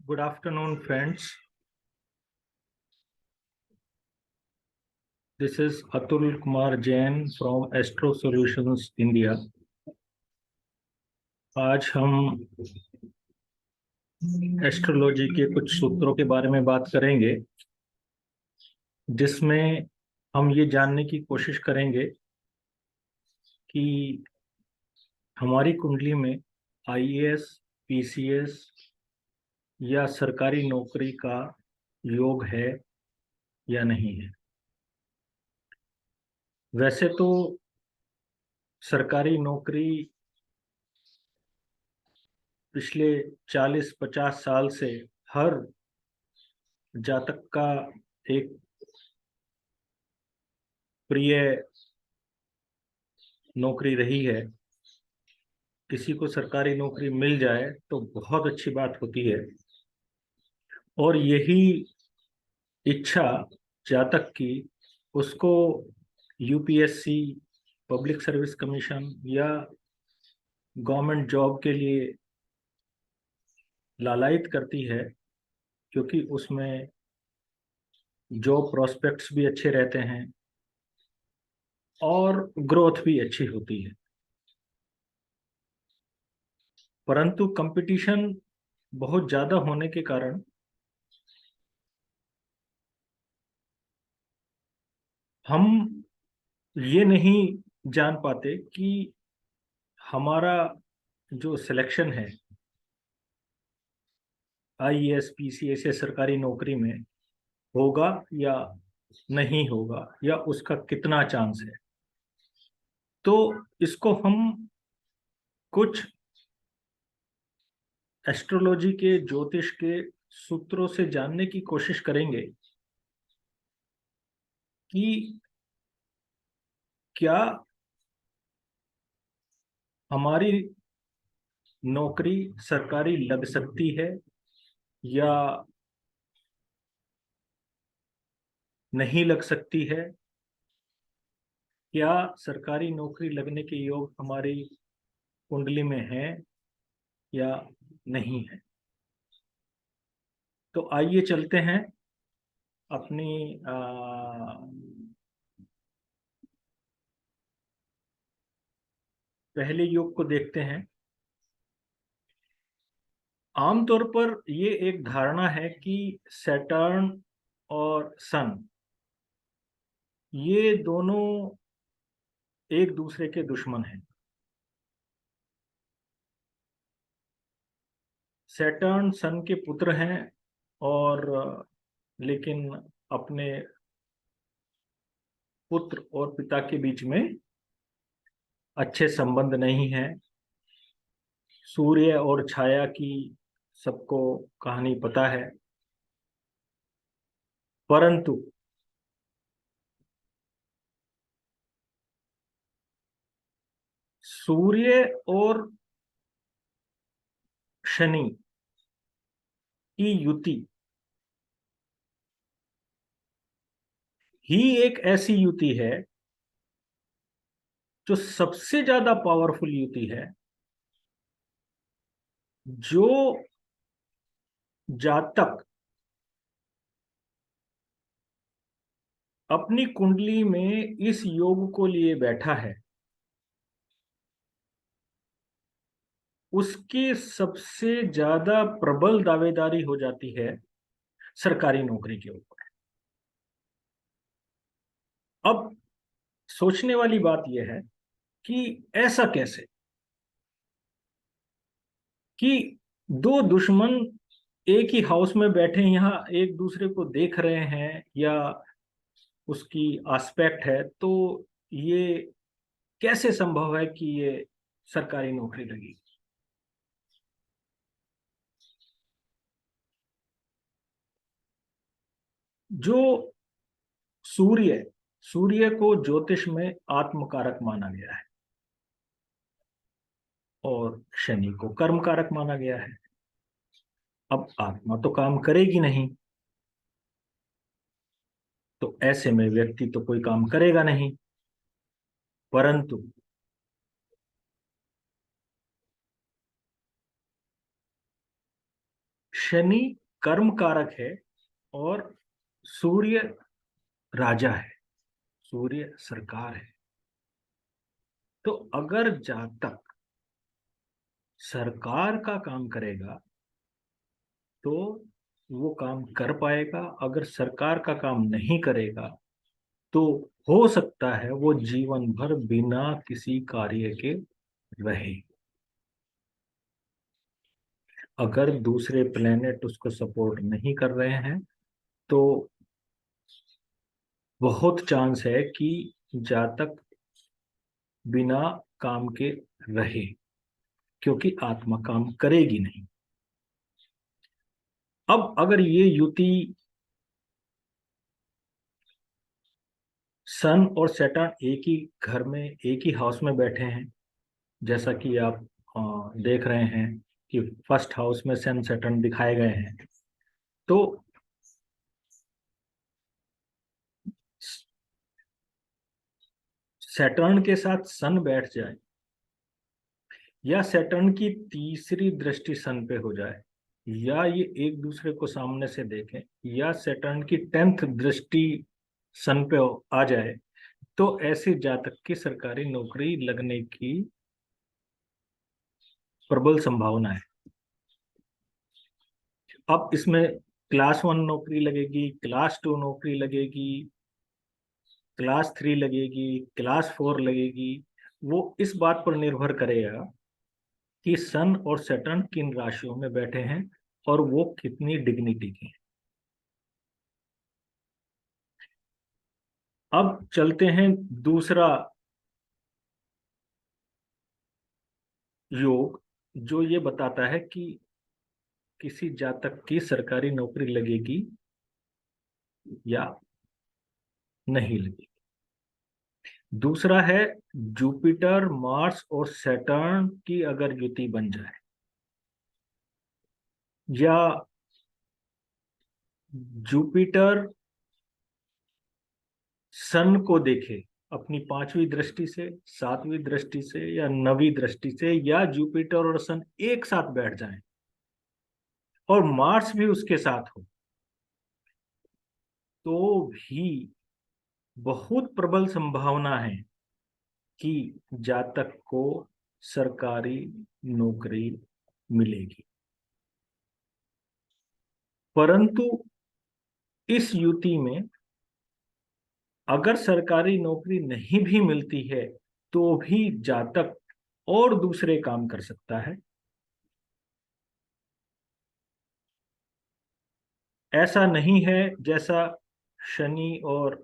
Good afternoon, friends. This is Atul Kumar Jain from Astro Solutions India. आज हम astrology के कुछ सूत्रों के बारे में बात करेंगे, जिसमें हम ये जानने की कोशिश करेंगे कि हमारी कुंडली में आईएएस, पीसीएस या सरकारी नौकरी का योग है या नहीं है। वैसे तो सरकारी नौकरी पिछले 40-50 साल से हर जातक का एक प्रिय नौकरी रही है। किसी को सरकारी नौकरी मिल जाए तो बहुत अच्छी बात होती है, और यही इच्छा जातक की उसको यूपीएससी, पब्लिक सर्विस कमीशन या गवर्नमेंट जॉब के लिए लालायित करती है, क्योंकि उसमें जॉब प्रोस्पेक्ट्स भी अच्छे रहते हैं और ग्रोथ भी अच्छी होती है। परंतु कंपटीशन बहुत ज़्यादा होने के कारण हम ये नहीं जान पाते कि हमारा जो सिलेक्शन है आईएएस, पीसीएस या सरकारी नौकरी में होगा या नहीं होगा, या उसका कितना चांस है। तो इसको हम कुछ एस्ट्रोलॉजी के, ज्योतिष के सूत्रों से जानने की कोशिश करेंगे कि क्या हमारी नौकरी सरकारी लग सकती है या नहीं लग सकती है। क्या सरकारी नौकरी लगने के योग हमारी कुंडली में है या नहीं है। तो आइए चलते हैं अपनी पहले योग को देखते हैं। आमतौर पर ये एक धारणा है कि सैटर्न और सन, ये दोनों एक दूसरे के दुश्मन हैं। सैटर्न सन के पुत्र हैं, और लेकिन अपने पुत्र और पिता के बीच में अच्छे संबंध नहीं है। सूर्य और छाया की सबको कहानी पता है। परंतु सूर्य और शनि की युति ही एक ऐसी युति है जो सबसे ज्यादा पावरफुल युति है, जो जातक अपनी कुंडली में इस योग को लिए बैठा है, उसकी सबसे ज्यादा प्रबल दावेदारी हो जाती है सरकारी नौकरी के ऊपर। अब सोचने वाली बात यह है कि ऐसा कैसे कि दो दुश्मन एक ही हाउस में बैठे यहाँ एक दूसरे को देख रहे हैं या उसकी आस्पेक्ट है, तो ये कैसे संभव है कि ये सरकारी नौकरी लगी। जो सूर्य सूर्य को ज्योतिष में आत्मकारक माना गया है और शनि को कर्म कारक माना गया है। अब आत्मा तो काम करेगी नहीं, तो ऐसे में व्यक्ति तो कोई काम करेगा नहीं। परंतु शनि कर्म कारक है और सूर्य राजा है, सूर्य सरकार है। तो अगर जातक सरकार का काम करेगा तो वो काम कर पाएगा, अगर सरकार का काम नहीं करेगा तो हो सकता है वो जीवन भर बिना किसी कार्य के रहे। अगर दूसरे प्लेनेट उसको सपोर्ट नहीं कर रहे हैं तो बहुत चांस है कि जातक बिना काम के रहे, क्योंकि आत्मा काम करेगी नहीं। अब अगर ये युति सन और सैटर्न एक ही घर में, एक ही हाउस में बैठे हैं, जैसा कि आप देख रहे हैं कि फर्स्ट हाउस में सन सैटर्न दिखाए गए हैं, तो सैटर्न के साथ सन बैठ जाए या सैटर्न की तीसरी दृष्टि सन पे हो जाए, या ये एक दूसरे को सामने से देखें, या सैटर्न की 10th दृष्टि सन पे आ जाए, तो ऐसे जातक की सरकारी नौकरी लगने की प्रबल संभावना है। अब इसमें क्लास 1 नौकरी लगेगी, क्लास 2 नौकरी लगेगी, क्लास 3 लगेगी, क्लास 4 लगेगी, वो इस बात पर निर्भर करेगा कि सन और सैटर्न किन राशियों में बैठे हैं और वो कितनी डिग्निटी के हैं। अब चलते हैं दूसरा योग, जो ये बताता है कि किसी जातक की सरकारी नौकरी लगेगी या नहीं लगेगी। दूसरा है जुपिटर, मार्स और सैटर्न की अगर युति बन जाए, या जुपिटर सन को देखे अपनी 5वीं दृष्टि से, 7वीं दृष्टि से या 9वीं दृष्टि से, या जुपिटर और सन एक साथ बैठ जाएं और मार्स भी उसके साथ हो, तो भी बहुत प्रबल संभावना है कि जातक को सरकारी नौकरी मिलेगी। परंतु इस युति में अगर सरकारी नौकरी नहीं भी मिलती है तो भी जातक और दूसरे काम कर सकता है। ऐसा नहीं है जैसा शनि और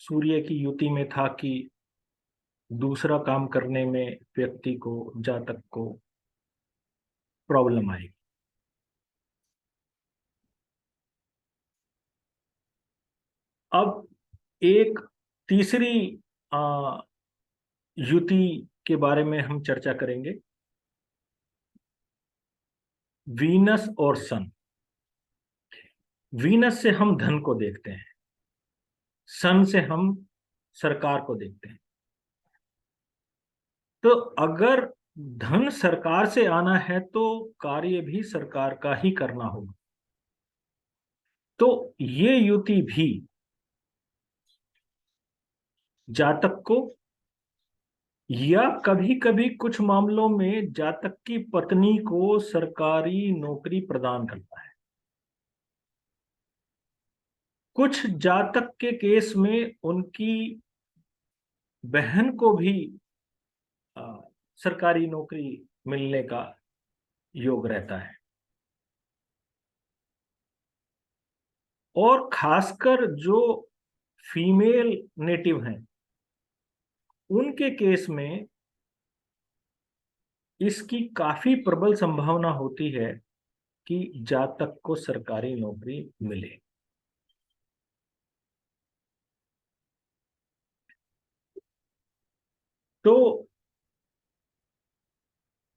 सूर्य की युति में था कि दूसरा काम करने में व्यक्ति को, जातक को प्रॉब्लम आएगी। अब एक तीसरी आ, युति के बारे में हम चर्चा करेंगे, वीनस और सन। वीनस से हम धन को देखते हैं, सन से हम सरकार को देखते हैं। तो अगर धन सरकार से आना है तो कार्य भी सरकार का ही करना होगा। तो ये युति भी जातक को, या कभी कभी कुछ मामलों में जातक की पत्नी को सरकारी नौकरी प्रदान करता है। कुछ जातक के केस में उनकी बहन को भी आ, सरकारी नौकरी मिलने का योग रहता है। और खासकर जो फीमेल नेटिव हैं उनके केस में इसकी काफी प्रबल संभावना होती है कि जातक को सरकारी नौकरी मिले। तो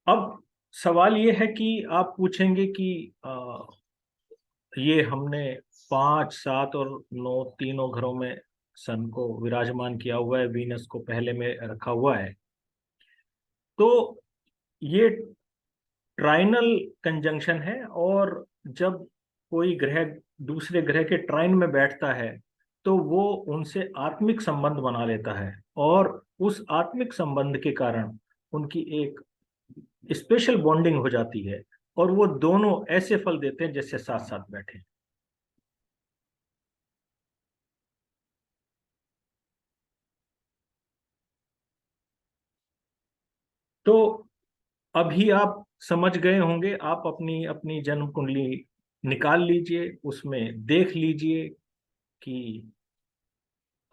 अब सवाल ये है कि आप पूछेंगे कि ये हमने 5, 7 और 9 तीनों घरों में सन को विराजमान किया हुआ है, वीनस को पहले में रखा हुआ है, तो ये ट्राइनल कंजंक्शन है, और जब कोई ग्रह दूसरे ग्रह के ट्राइन में बैठता है तो वो उनसे आत्मिक संबंध बना लेता है, और उस आत्मिक संबंध के कारण उनकी एक स्पेशल बॉन्डिंग हो जाती है, और वो दोनों ऐसे फल देते हैं जैसे साथ साथ बैठे। तो अभी आप समझ गए होंगे। आप अपनी अपनी जन्म कुंडली निकाल लीजिए, उसमें देख लीजिए कि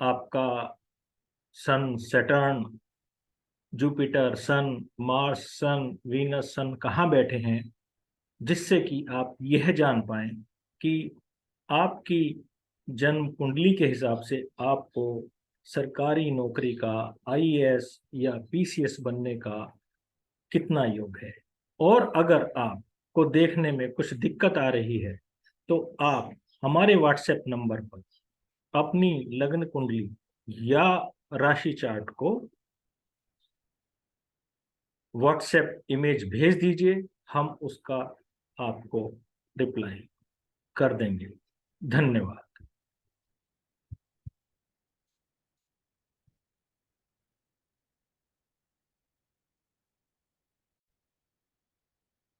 आपका सन, सैटर्न, जुपिटर, सन, मार्स, सन, वीनस, सन कहाँ बैठे हैं, जिससे कि आप यह जान पाएं कि आपकी जन्म कुंडली के हिसाब से आपको सरकारी नौकरी का, आईएएस या पीसीएस बनने का कितना योग है। और अगर आपको देखने में कुछ दिक्कत आ रही है तो आप हमारे व्हाट्सएप नंबर पर अपनी लग्न कुंडली या राशि चार्ट को व्हाट्सएप इमेज भेज दीजिए, हम उसका आपको रिप्लाई कर देंगे। धन्यवाद।